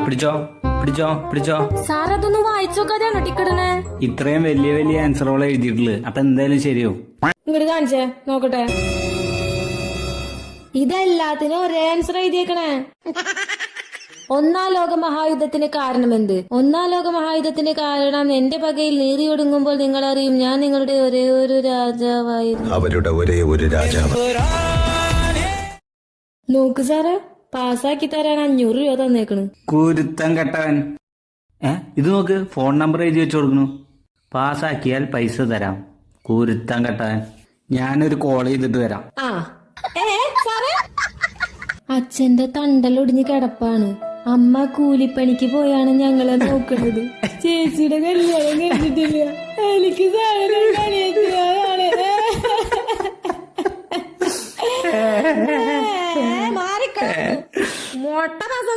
പിടിച്ചോ പിടിച്ചോ പിടിച്ചോ. സാർ അതൊന്ന് വായിച്ചോക്കാതെയാണോ ടിക്കറ്റിന്? ഇത്രയും വലിയ വലിയ ആൻസറുകൾ എഴുതിയിട്ടുള്ളത്, അപ്പൊ എന്തായാലും ശരിയാവും. ഇങ്ങോട്ട് കാണിച്ചേ നോക്കട്ടെ. ഇതെല്ലാത്തിനും ഒരേ ആൻസർ എഴുതിയേക്കണേ. ഒന്നാം ലോക മഹായുദ്ധത്തിന് കാരണം എന്ത്? ഒന്നാം ലോക മഹായുദ്ധത്തിന് കാരണം എന്റെ പകയിൽ നീറി ഒടുങ്ങുമ്പോൾ നിങ്ങൾ അറിയും ഞാൻ നിങ്ങളുടെ ഒരേ ഒരു രാജാവായിരുന്നു. അവരുടെ ഒരേ ഒരു രാജാവ്. നോക്ക് സാറേ, പാസ്സാക്കി തരാൻ 500 രൂപ തന്നേക്കണ്. കുരുത്തം കെട്ടവൻ. ഇത് നോക്ക്, ഫോൺ നമ്പർ എഴുതി വെച്ച് കൊടുക്കണു. പാസ്സാക്കിയാൽ പൈസ തരാം. കുരുത്തം കെട്ടവൻ. ഞാനൊരു കോൾ ചെയ്തിട്ട് വരാം. സാറേ, അച്ഛന്റെ തണ്ടലൊടിഞ്ഞ് കിടപ്പാണ്. അമ്മ കൂലിപ്പണിക്ക് പോയാണ് ഞങ്ങളെ നോക്കുന്നത്. ചേച്ചിയുടെ കല്യാണം കഴിഞ്ഞിട്ടില്ല. എനിക്ക് മാറിക്ക മൊട്ട പാസ്സാക്കുന്നു.